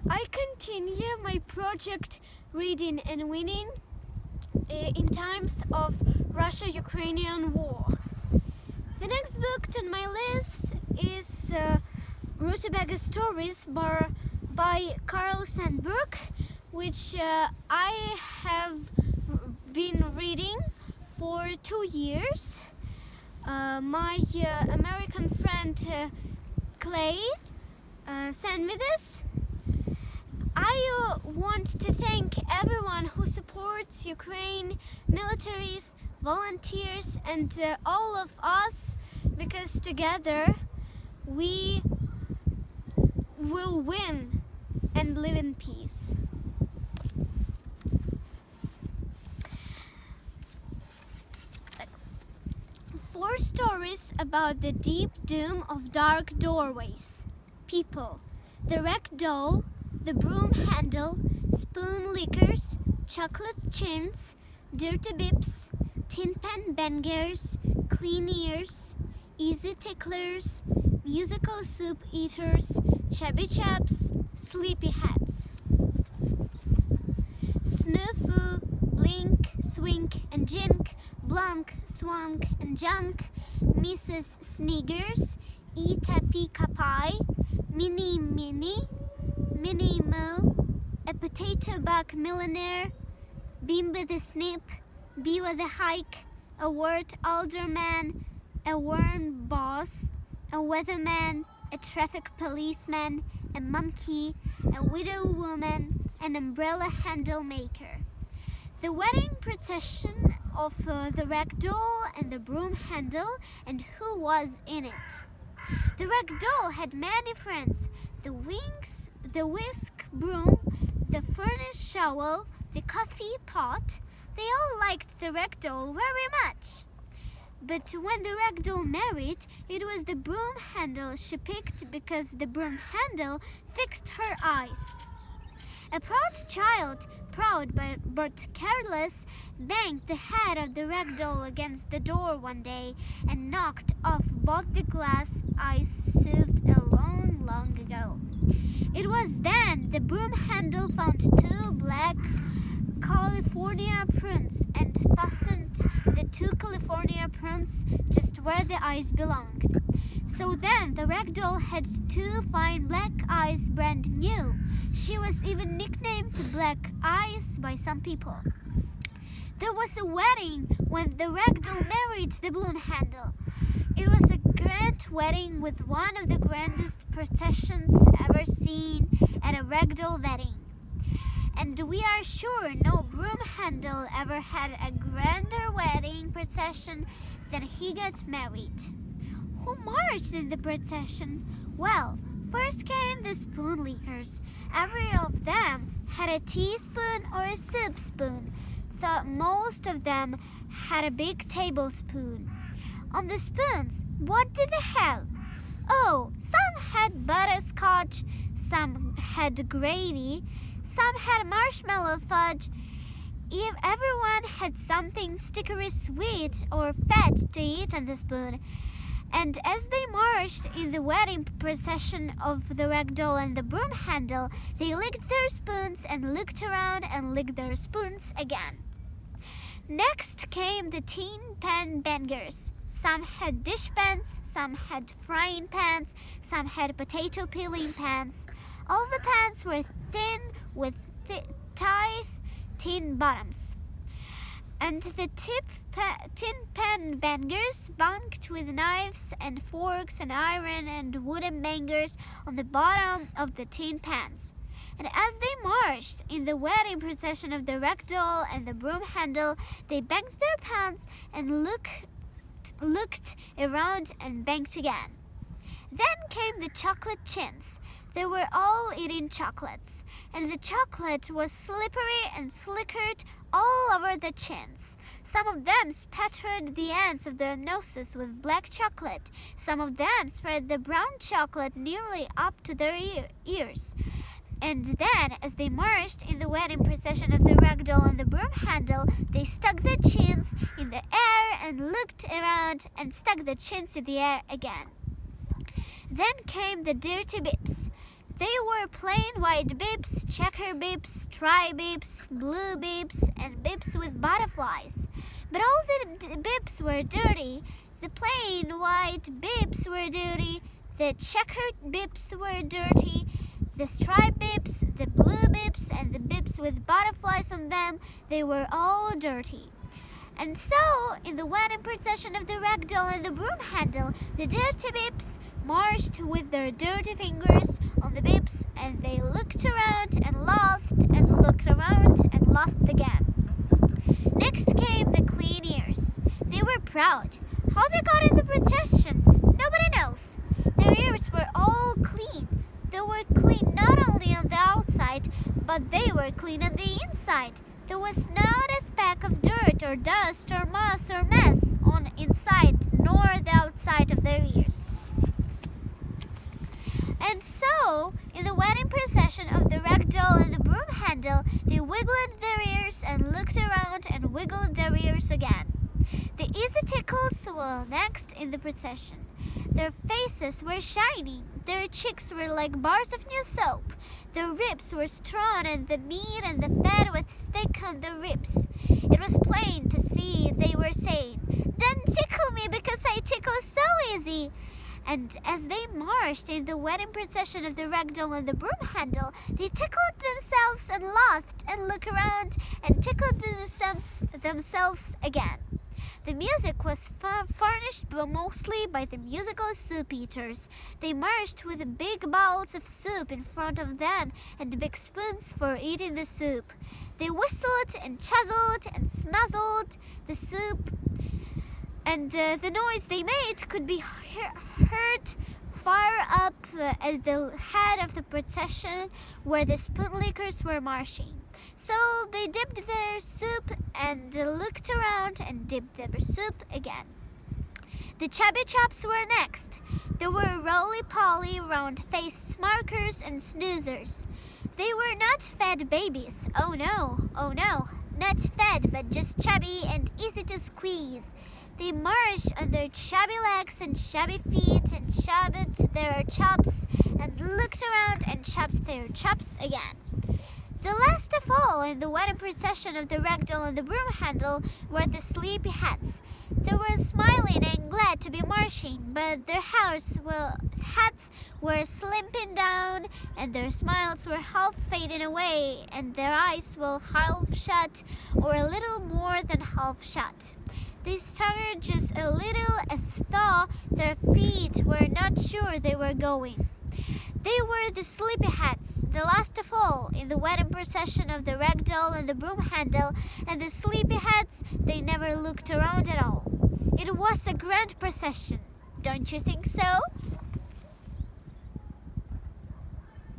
I continue my project reading and winning in times of Russia-Ukrainian war. The next book on my list is Rootabaga Stories by SANDBURG, which I have been reading for 2 years. My American friend Clay sent me this. I want to thank everyone who supports Ukraine, militaries, volunteers, and all of us, because together we will win and live in peace. Four stories about the deep doom of dark doorways. People, the wrecked doll, the broom handle, spoon lickers, chocolate chins, dirty Bibs, tin pan bangers, clean ears, easy ticklers, musical soup eaters, Chubby Chops, sleepy heads. Snoo-foo, blink, swink and jink, blunk, swank and junk, Mrs. Sniggers, Eat-a-Pika Pie, Minnie Minnie, Minnie Moo, a potato bug millionaire, Bimbi the Snip, Biwa the Hike, a wart alderman, a worm boss, a weatherman, a traffic policeman, a monkey, a widow woman, an umbrella handle maker. The wedding procession of the rag doll and the broom handle, and who was in it. The rag doll had many friends: the whisk broom, the furnace shovel, the coffee pot. They all liked the rag doll very much. But when the rag doll married, it was the broom handle she picked, because the broom handle fixed her eyes. A proud child, proud but careless, banged the head of the rag doll against the door one day and knocked off both the glass eyes sewed a long, long ago. It was then the broom handle found 2 black California prunes and fastened the 2 California prunes just where the eyes belonged. So then the rag doll had 2 fine black eyes, brand new. She was even nicknamed Black Eyes by some people. There was a wedding when the rag doll married the balloon handle. It was a grand wedding with one of the grandest processions ever seen at a rag doll wedding. And we are sure no broom handle ever had a grander wedding procession than he got married. Who marched in the procession? Well, first came the spoon lickers. Every of them had a teaspoon or a soup spoon, though most of them had a big tablespoon. On the spoons, what did they have? Oh, some had butterscotch, some had gravy, some had marshmallow fudge. If everyone had something stickery sweet or fat to eat on the spoon. And as they marched in the wedding procession of the rag doll and the broom handle, they licked their spoons and looked around and licked their spoons again. Next came the tin pan bangers. Some had dishpans, some had frying pans, some had potato peeling pans. All the pans were thin with tight tin bottoms. And the tin pan bangers bunked with knives and forks and iron and wooden bangers on the bottom of the tin pans. And as they marched in the wedding procession of the rag doll and the broom handle, they banged their pans and looked around and banged again. Then came the chocolate chins. They were all eating chocolates, and the chocolate was slippery and slickered all over the chins. Some of them spattered the ends of their noses with black chocolate. Some of them spread the brown chocolate nearly up to their ears. And then, as they marched in the wedding procession of the rag doll and the broom handle, they stuck their chins in the air and looked around and stuck their chins in the air again. Then came the dirty Bibs. They were plain white bibs, checker bibs, stripe bibs, blue bibs, and bibs with butterflies. But all the bibs were dirty. The plain white bibs were dirty. The checkered bibs were dirty. The striped bibs, the blue bibs, and the bibs with butterflies on them, they were all dirty. And so, in the wedding procession of the ragdoll and the broom handle, the dirty bibs marched with their dirty fingers on the bibs, and they looked around and laughed and looked around and laughed again. Next came the clean ears. They were proud. How they got in the procession, nobody knows. Their ears were all clean. They were clean not only on the outside, but they were clean on the inside. There was not a speck of dirt or dust or moss or mess on inside nor the outside of their ears. And so, in the wedding procession of the ragdoll and the broom handle, they wiggled their ears and looked around and wiggled their ears again. The easy tickles were next in the procession. Their faces were shiny. Their cheeks were like bars of new soap. Their ribs were strong, and the meat and the fat was thick on the ribs. It was plain to see they were saying, "Don't tickle me because I tickle so easy." And as they marched in the wedding procession of the ragdoll and the broom handle, they tickled themselves and laughed and looked around and tickled themselves again. The music was furnished mostly by the musical soup eaters. They marched with big bowls of soup in front of them and big spoons for eating the soup. They whistled and chuzzled and snuzzled the soup, and the noise they made could be heard far up at the head of the procession where the spoonlickers were marching. So they dipped their soup and looked around and dipped their soup again. The Chubby Chops were next. There were roly-poly, round-faced smarkers and snoozers. They were not fed babies. Oh no, not fed, but just chubby and easy to squeeze. They marched on their chubby legs and chubby feet and chopped their chops and looked around and chopped their chops again. The last of all in the wedding procession of the ragdoll and the broom handle were the sleepyheads. They were smiling and glad to be marching, but their hats were slipping down, and their smiles were half fading away, and their eyes were half shut, or a little more than half shut. They staggered just a little as though their feet were not sure they were going. They were the sleepyheads, the last of all, in the wedding procession of the ragdoll and the broom handle, and the sleepyheads, they never looked around at all. It was a grand procession, don't you think so?